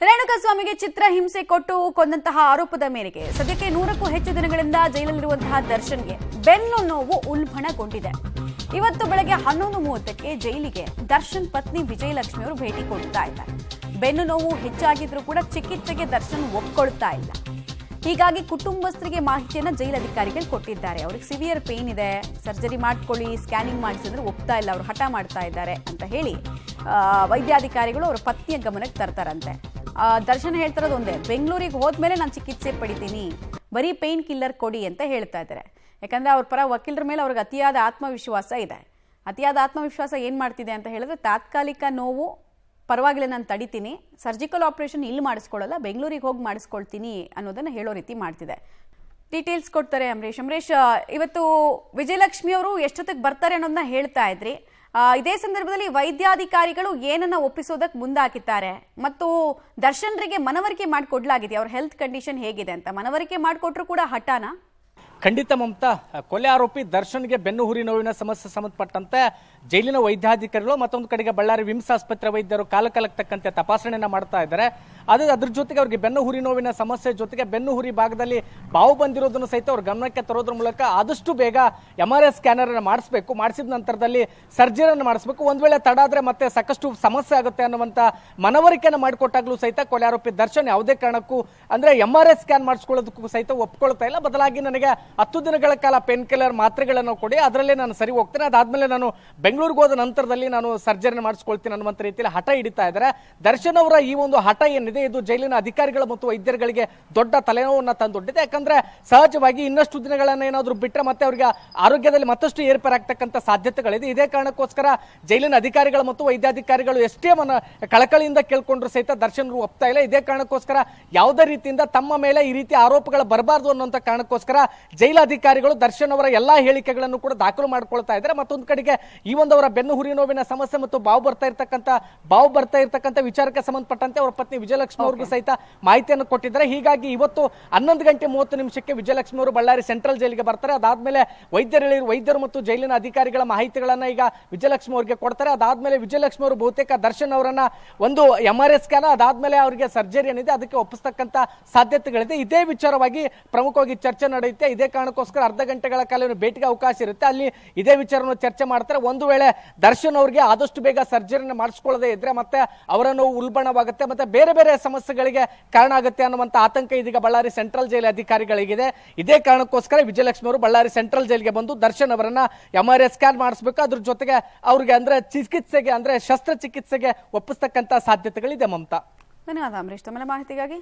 ರೇಣುಕಾಸ್ವಾಮಿಗೆ ಚಿತ್ರಹಿಂಸೆ ಕೊಟ್ಟು ಕೊಂದಂತಹ ಆರೋಪದ ಮೇರೆಗೆ ಸದ್ಯಕ್ಕೆ 100ಕ್ಕೂ ಹೆಚ್ಚು ದಿನಗಳಿಂದ ಜೈಲಲ್ಲಿರುವಂತಹ ದರ್ಶನ್ಗೆ ಬೆನ್ನು ನೋವು ಉಲ್ಬಣಗೊಂಡಿದೆ. ಇವತ್ತು ಬೆಳಗ್ಗೆ 11:30ಕ್ಕೆ ಜೈಲಿಗೆ ದರ್ಶನ್ ಪತ್ನಿ ವಿಜಯಲಕ್ಷ್ಮಿ ಅವರು ಭೇಟಿ ಕೊಡ್ತಾ ಇದ್ದಾರೆ. ಬೆನ್ನು ನೋವು ಹೆಚ್ಚಾಗಿದ್ರೂ ಕೂಡ ಚಿಕಿತ್ಸೆಗೆ ದರ್ಶನ್ ಒಪ್ಕೊಳ್ತಾ ಇಲ್ಲ. ಹೀಗಾಗಿ ಕುಟುಂಬಸ್ಥರಿಗೆ ಮಾಹಿತಿಯನ್ನು ಜೈಲು ಅಧಿಕಾರಿಗಳು ಕೊಟ್ಟಿದ್ದಾರೆ. ಅವ್ರಿಗೆ ಸಿವಿಯರ್ ಪೇನ್ ಇದೆ, ಸರ್ಜರಿ ಮಾಡ್ಕೊಳ್ಳಿ, ಸ್ಕ್ಯಾನಿಂಗ್ ಮಾಡಿಸಿದ್ರೆ ಒಪ್ತಾ ಇಲ್ಲ, ಅವರು ಹಠ ಮಾಡ್ತಾ ಇದ್ದಾರೆ ಅಂತ ಹೇಳಿ ವೈದ್ಯಾಧಿಕಾರಿಗಳು ಅವರ ಪತ್ನಿಯ ಗಮನಕ್ಕೆ ತರ್ತಾರಂತೆ. ದರ್ಶನ್ ಹೇಳ್ತಿರೋದು ಒಂದೇ, ಬೆಂಗಳೂರಿಗೆ ಹೋದ್ಮೇಲೆ ನಾನು ಚಿಕಿತ್ಸೆ ಪಡಿತೀನಿ, ಬರೀ ಪೇನ್ ಕಿಲ್ಲರ್ ಕೊಡಿ ಅಂತ ಹೇಳ್ತಾ ಇದ್ದಾರೆ. ಯಾಕಂದ್ರೆ ಅವ್ರ ಪರ ವಕೀಲರ ಮೇಲೆ ಅವ್ರಿಗೆ ಅತಿಯಾದ ಆತ್ಮವಿಶ್ವಾಸ ಇದೆ. ಅತಿಯಾದ ಆತ್ಮವಿಶ್ವಾಸ ಏನು ಮಾಡ್ತಿದೆ ಅಂತ ಹೇಳಿದ್ರೆ, ತಾತ್ಕಾಲಿಕ ನೋವು ಪರವಾಗಿಲ್ಲ ನಾನು ತಡಿತೀನಿ, ಸರ್ಜಿಕಲ್ ಆಪರೇಷನ್ ಇಲ್ಲಿ ಮಾಡಿಸ್ಕೊಳ್ಳಲ್ಲ, ಬೆಂಗಳೂರಿಗೆ ಹೋಗಿ ಮಾಡಿಸ್ಕೊಳ್ತೀನಿ ಅನ್ನೋದನ್ನ ಹೇಳೋ ರೀತಿ ಮಾಡ್ತಿದೆ. ಡೀಟೇಲ್ಸ್ ಕೊಡ್ತಾರೆ ಅಂಬರೀಶ್. ಇವತ್ತು ವಿಜಯಲಕ್ಷ್ಮಿ ಅವರು ಎಷ್ಟೊತ್ತಿಗೆ ಬರ್ತಾರೆ ಅನ್ನೋದನ್ನ ಹೇಳ್ತಾ ಇದ್ರಿ. ಇದೇ ಸಂದರ್ಭದಲ್ಲಿ ವೈದ್ಯಾಧಿಕಾರಿಗಳು ಏನನ್ನ ಒಪ್ಪಿಸೋದಕ್ಕೆ ಮುಂದಾಕಿದ್ದಾರೆ ಮತ್ತು ದರ್ಶನ್ರಿಗೆ ಮನವರಿಕೆ ಮಾಡಿಕೊಡ್ಲಾಗಿದೆ ಅವ್ರ ಹೆಲ್ತ್ ಕಂಡೀಷನ್ ಹೇಗಿದೆ ಅಂತ. ಮನವರಿಕೆ ಮಾಡಿಕೊಟ್ರು ಕೂಡ ಹಠಾನ? ಖಂಡಿತ ಮಮತಾ, ಕೊಲೆ ಆರೋಪಿ ದರ್ಶನ್ಗೆ ಬೆನ್ನು ಹುರಿ ನೋವಿನ ಸಮಸ್ಯೆ ಸಂಬಂಧಪಟ್ಟಂತೆ ಜೈಲಿನ ವೈದ್ಯಾಧಿಕಾರಿಗಳು ಮತ್ತೊಂದು ಕಡೆಗೆ ಬಳ್ಳಾರಿ ವಿಮ್ಸ್ ಆಸ್ಪತ್ರೆ ವೈದ್ಯರು ಕಾಲಕಾಲಕ್ಕೆ ತಕ್ಕಂತೆ ತಪಾಸಣೆಯನ್ನ ಮಾಡ್ತಾ ಇದ್ದಾರೆ. ಅದ್ರ ಜೊತೆಗೆ ಅವ್ರಿಗೆ ಬೆನ್ನು ಹುರಿ ನೋವಿನ ಸಮಸ್ಯೆ ಜೊತೆಗೆ ಬೆನ್ನು ಹುರಿ ಭಾಗದಲ್ಲಿ ಬಾವು ಬಂದಿರೋದನ್ನು ಸಹಿತ ಅವ್ರ ಗಮನಕ್ಕೆ ತರೋದ್ರ ಮೂಲಕ ಆದಷ್ಟು ಬೇಗ MRI ಸ್ಕ್ಯಾನರ್ ಅನ್ನು ಮಾಡಿಸಬೇಕು, ಮಾಡಿಸಿದ ನಂತರದಲ್ಲಿ ಸರ್ಜರಿಯನ್ನು ಮಾಡಿಸಬೇಕು. ಒಂದ್ ವೇಳೆ ತಡ ಆದ್ರೆ ಮತ್ತೆ ಸಾಕಷ್ಟು ಸಮಸ್ಯೆ ಆಗುತ್ತೆ ಅನ್ನುವಂತ ಮನವರಿಕೆಯನ್ನು ಮಾಡಿಕೊಟ್ಟಾಗ್ಲೂ ಸಹಿತ ಕೊಲೆ ಆರೋಪಿ ದರ್ಶನ್ ಯಾವುದೇ ಕಾರಣಕ್ಕೂ ಅಂದ್ರೆ MRI ಸ್ಕ್ಯಾನ್ ಮಾಡಿಸ್ಕೊಳ್ಳೋದಕ್ಕೂ ಸಹಿತ ಒಪ್ಕೊಳ್ತಾ ಇಲ್ಲ. ಬದಲಾಗಿ ನನಗೆ 10 ದಿನಗಳ ಕಾಲ ಪೇನ್ ಕಿಲ್ಲರ್ ಮಾತ್ರೆಗಳನ್ನು ಕೊಡಿ, ಅದರಲ್ಲೇ ನಾನು ಸರಿ ಹೋಗ್ತೇನೆ, ಅದಾದ್ಮೇಲೆ ನಾನು ಬೆಂಗಳೂರಿಗೆ ಹೋದ ನಂತರದಲ್ಲಿ ನಾನು ಸರ್ಜರಿನ ಮಾಡಿಸ್ಕೊಳ್ತೀನಿ ಅನ್ನುವಂತ ರೀತಿಯಲ್ಲಿ ಹಠ ಹಿಡಿತಾ ಇದ್ದಾರೆ. ದರ್ಶನ್ ಅವರ ಈ ಒಂದು ಹಠ ಏನಿದೆ ಇದು ಜೈಲಿನ ಅಧಿಕಾರಿಗಳು ಮತ್ತು ವೈದ್ಯರುಗಳಿಗೆ ದೊಡ್ಡ ತಲೆನೋವನ್ನ ತಂದೊಡ್ಡಿದೆ. ಯಾಕಂದ್ರೆ ಸಹಜವಾಗಿ ಇನ್ನಷ್ಟು ದಿನಗಳನ್ನ ಏನಾದ್ರು ಬಿಟ್ಟರೆ ಮತ್ತೆ ಅವರಿಗೆ ಆರೋಗ್ಯದಲ್ಲಿ ಮತ್ತಷ್ಟು ಏರ್ಪೇರಾಗ್ತಕ್ಕಂಥ ಸಾಧ್ಯತೆಗಳಿದೆ. ಇದೇ ಕಾರಣಕ್ಕೋಸ್ಕರ ಜೈಲಿನ ಅಧಿಕಾರಿಗಳು ಮತ್ತು ವೈದ್ಯಾಧಿಕಾರಿಗಳು ಎಷ್ಟೇ ಕಳಕಳಿಯಿಂದ ಕೇಳ್ಕೊಂಡ್ರು ಸಹಿತ ದರ್ಶನ್ ಒಪ್ತಾ ಇಲ್ಲ. ಇದೇ ಕಾರಣಕ್ಕೋಸ್ಕರ ಯಾವುದೇ ರೀತಿಯಿಂದ ತಮ್ಮ ಮೇಲೆ ಈ ರೀತಿ ಆರೋಪಗಳು ಬರಬಾರ್ದು ಅನ್ನುವಂತ ಕಾರಣಕ್ಕೋಸ್ಕರ ಜೈಲಾಧಿಕಾರಿಗಳು ದರ್ಶನ್ ಅವರ ಎಲ್ಲಾ ಹೇಳಿಕೆಗಳನ್ನು ಕೂಡ ದಾಖಲು ಮಾಡ್ಕೊಳ್ತಾ ಇದ್ದಾರೆ. ಮತ್ತೊಂದು ಕಡೆಗೆ ಈ ಒಂದು ಅವರ ಬೆನ್ನು ಹುರಿ ನೋವಿನ ಸಮಸ್ಯೆ ಮತ್ತು ಬಾವು ಬರ್ತಾ ಇರ್ತಕ್ಕಂಥ ವಿಚಾರಕ್ಕೆ ಸಂಬಂಧಪಟ್ಟಂತೆ ಅವರ ಪತ್ನಿ ವಿಜಯಲಕ್ಷ್ಮಿ ಅವ್ರಿಗೂ ಸಹಿತ ಮಾಹಿತಿಯನ್ನು ಕೊಟ್ಟಿದ್ದಾರೆ. ಹೀಗಾಗಿ ಇವತ್ತು 11:30 ವಿಜಯಲಕ್ಷ್ಮಿ ಅವರು ಬಳ್ಳಾರಿ ಸೆಂಟ್ರಲ್ ಜೈಲಿಗೆ ಬರ್ತಾರೆ. ಅದಾದ್ಮೇಲೆ ವೈದ್ಯರು ಮತ್ತು ಜೈಲಿನ ಅಧಿಕಾರಿಗಳ ಮಾಹಿತಿಗಳನ್ನ ಈಗ ವಿಜಯಲಕ್ಷ್ಮಿ ಅವರಿಗೆ ಕೊಡ್ತಾರೆ. ಅದಾದ್ಮೇಲೆ ವಿಜಯಲಕ್ಷ್ಮಿ ಅವರು ಬಹುತೇಕ ದರ್ಶನ್ ಅವರನ್ನ ಒಂದು MRI ಸ್ಕ್ಯಾನ್ ಅದಾದ್ಮೇಲೆ ಅವರಿಗೆ ಸರ್ಜರಿ ಏನಿದೆ ಅದಕ್ಕೆ ಒಪ್ಪಿಸ್ತಕ್ಕಂಥ ಸಾಧ್ಯತೆಗಳಿದೆ. ಇದೇ ವಿಚಾರವಾಗಿ ಪ್ರಮುಖವಾಗಿ ಚರ್ಚೆ ನಡೆಯುತ್ತೆ. ಇದೇ ಕಾರಣಕ್ಕೋಸ್ಕರ ಅರ್ಧ ಗಂಟೆಗಳ ಕಾಲ ಭೇಟಿಗೆ ಅವಕಾಶ ಇರುತ್ತೆ. ಅಲ್ಲಿ ಇದೇ ವಿಚಾರವನ್ನು ಚರ್ಚೆ ಮಾಡ್ತಾರೆ. ಒಂದು ವೇಳೆ ದರ್ಶನ್ ಅವರಿಗೆ ಆದಷ್ಟು ಬೇಗ ಸರ್ಜರಿನ ಮಾಡಿಸ್ಕೊಳ್ಳದೆ ಇದ್ರೆ ಮತ್ತೆ ಅವರ ನೋವು ಉಲ್ಬಣವಾಗುತ್ತೆ, ಮತ್ತೆ ಬೇರೆ ಬೇರೆ ಸಮಸ್ಯೆಗಳಿಗೆ ಕಾರಣ ಆಗುತ್ತೆ ಅನ್ನುವಂತ ಆತಂಕ ಇದೀಗ ಬಳ್ಳಾರಿ ಸೆಂಟ್ರಲ್ ಜೈಲ್ ಅಧಿಕಾರಿಗಳಿಗಿದೆ. ಇದೇ ಕಾರಣಕ್ಕೋಸ್ಕರ ವಿಜಯಲಕ್ಷ್ಮಿ ಅವರು ಬಳ್ಳಾರಿ ಸೆಂಟ್ರಲ್ ಜೈಲ್ಗೆ ಬಂದು ದರ್ಶನ್ ಅವರನ್ನ MRI ಸ್ಕ್ಯಾನ್ ಮಾಡಿಸಬೇಕು, ಅದ್ರ ಜೊತೆಗೆ ಅವ್ರಿಗೆ ಅಂದ್ರೆ ಚಿಕಿತ್ಸೆಗೆ ಅಂದ್ರೆ ಶಸ್ತ್ರಚಿಕಿತ್ಸೆಗೆ ಒಪ್ಪಿಸ್ತಕ್ಕಂಥ ಸಾಧ್ಯತೆಗಳಿದೆ. ಮಮತಾ, ಧನ್ಯವಾದ ಅಂಬರೀಶ್ ತಮ್ಮ ಮಾಹಿತಿಗಾಗಿ.